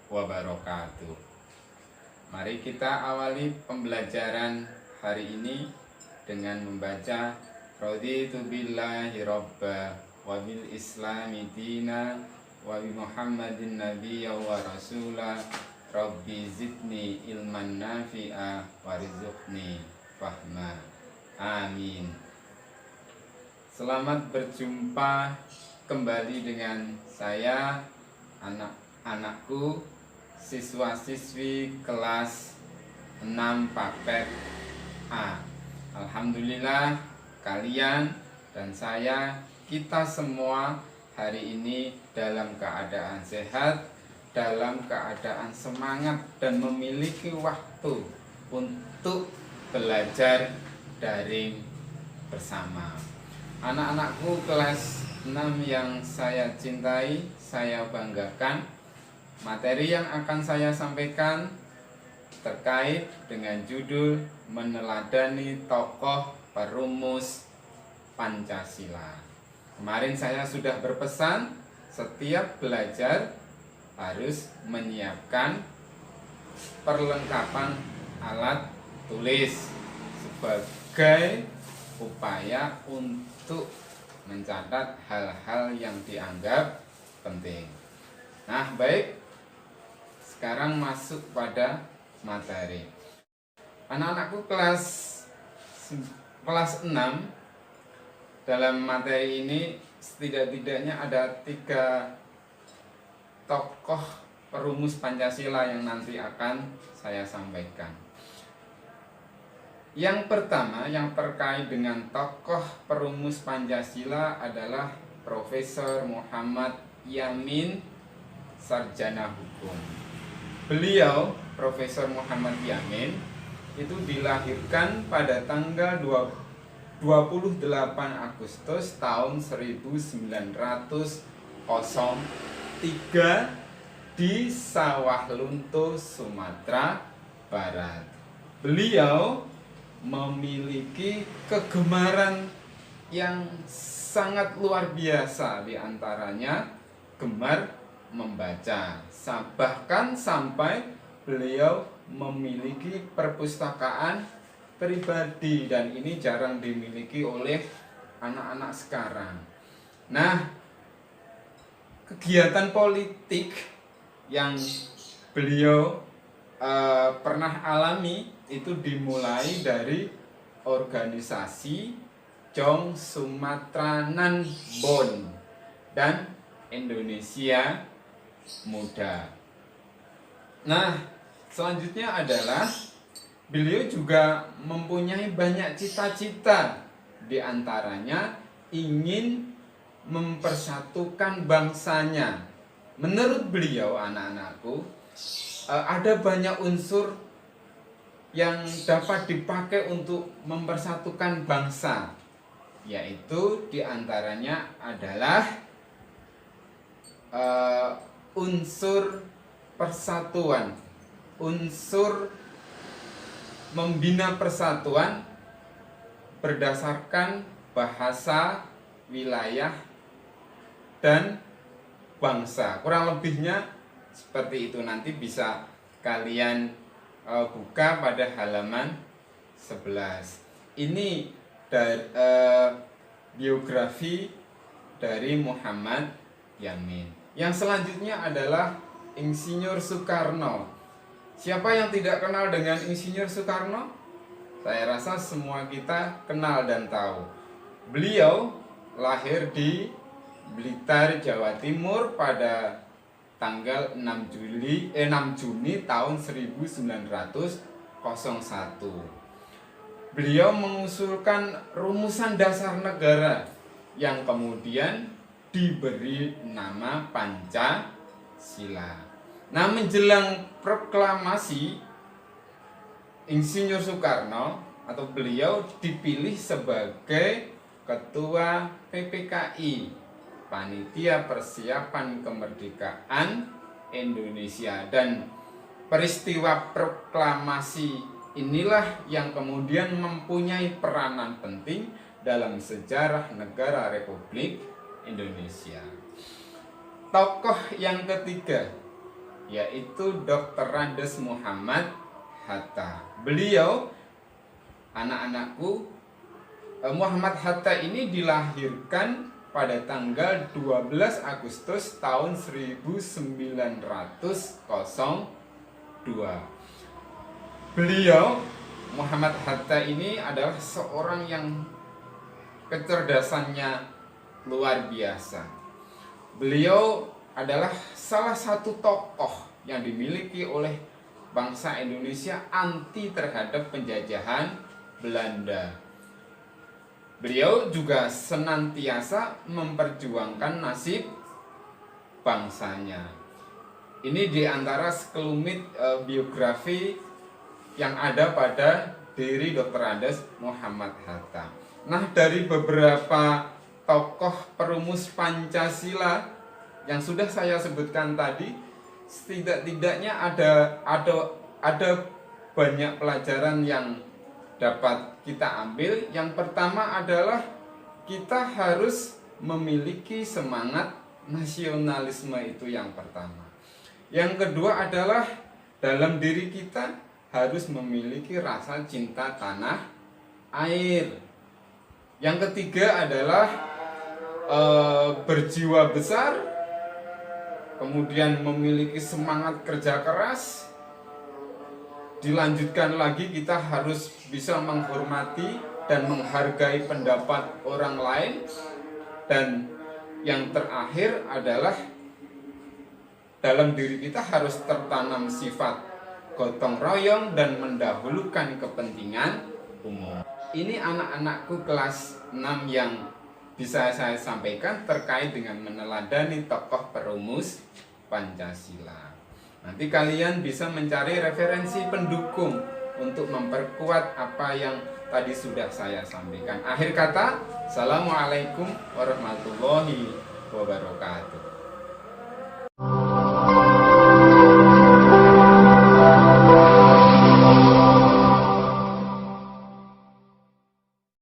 wabarakatuh. Mari kita awali pembelajaran hari ini dengan membaca Raditu billahi robba wa bil islami dina wa bi Muhammadin nabiyya wa rasula rabbi zidni ilman nafi'a warzuqni fahma. Amin. Selamat berjumpa kembali dengan saya, anak-anakku, siswa-siswi kelas 6 Paket A. Alhamdulillah kalian dan saya, kita semua hari ini dalam keadaan sehat, dalam keadaan semangat dan memiliki waktu untuk belajar daring bersama. Anak-anakku kelas 6 yang saya cintai, saya banggakan, materi yang akan saya sampaikan terkait dengan judul meneladani tokoh perumus Pancasila. Kemarin saya sudah berpesan setiap belajar harus menyiapkan perlengkapan alat tulis sebagai upaya untuk mencatat hal-hal yang dianggap penting. Nah, baik, sekarang masuk pada materi. Anak-anakku kelas 6, dalam materi ini setidak-tidaknya ada 3 tokoh perumus Pancasila yang nanti akan saya sampaikan. Yang pertama yang terkait dengan tokoh perumus Pancasila adalah Profesor Muhammad Yamin, sarjana hukum. Beliau, Profesor Muhammad Yamin, itu dilahirkan pada tanggal 28 Agustus tahun 1903 di Sawah Lunto, Sumatera Barat. Beliau memiliki kegemaran yang sangat luar biasa, diantaranya gemar membaca. Bahkan sampai beliau memiliki perpustakaan pribadi, dan ini jarang dimiliki oleh anak-anak sekarang. Nah, kegiatan politik yang beliau pernah alami itu dimulai dari organisasi Jong Sumatranan Bon dan Indonesia Muda. Nah, selanjutnya adalah beliau juga mempunyai banyak cita-cita, diantaranya ingin mempersatukan bangsanya. Menurut beliau, anak-anakku, ada banyak unsur yang dapat dipakai untuk mempersatukan bangsa, yaitu diantaranya adalah unsur persatuan, unsur membina persatuan berdasarkan bahasa, wilayah, dan bangsa. Kurang lebihnya seperti itu, nanti bisa kalian buka pada halaman 11. Ini dari biografi dari Muhammad Yamin. Yang selanjutnya adalah Insinyur Soekarno. Siapa yang tidak kenal dengan Insinyur Soekarno? Saya rasa semua kita kenal dan tahu. Beliau lahir di Blitar, Jawa Timur pada tanggal 6 Juni tahun 1901. Beliau mengusulkan rumusan dasar negara yang kemudian diberi nama Pancasila. Nah, menjelang proklamasi, Insinyur Soekarno atau beliau dipilih sebagai Ketua PPKI, Panitia Persiapan Kemerdekaan Indonesia, dan peristiwa proklamasi inilah yang kemudian mempunyai peranan penting dalam sejarah negara Republik Indonesia. Tokoh yang ketiga yaitu Dr. Andes Muhammad Hatta. Beliau, anak-anakku, Muhammad Hatta ini dilahirkan pada tanggal 12 Agustus tahun 1902. Beliau, Muhammad Hatta ini adalah seorang yang kecerdasannya luar biasa. Beliau adalah salah satu tokoh yang dimiliki oleh bangsa Indonesia anti terhadap penjajahan Belanda. Beliau juga senantiasa memperjuangkan nasib bangsanya. Ini diantara sekelumit biografi yang ada pada diri Dr. Andes Muhammad Hatta. Nah, dari beberapa tokoh perumus Pancasila yang sudah saya sebutkan tadi, setidak-tidaknya ada banyak pelajaran yang dapat kita ambil. Yang pertama adalah kita harus memiliki semangat nasionalisme, itu yang pertama. Yang kedua adalah dalam diri kita harus memiliki rasa cinta tanah air. Yang ketiga adalah berjiwa besar, kemudian memiliki semangat kerja keras. Dilanjutkan lagi, kita harus bisa menghormati dan menghargai pendapat orang lain. Dan yang terakhir adalah dalam diri kita harus tertanam sifat gotong royong dan mendahulukan kepentingan umum. Ini anak-anakku kelas 6 yang bisa saya sampaikan terkait dengan meneladani tokoh perumus Pancasila. Nanti kalian bisa mencari referensi pendukung untuk memperkuat apa yang tadi sudah saya sampaikan. Akhir kata, Assalamualaikum warahmatullahi wabarakatuh.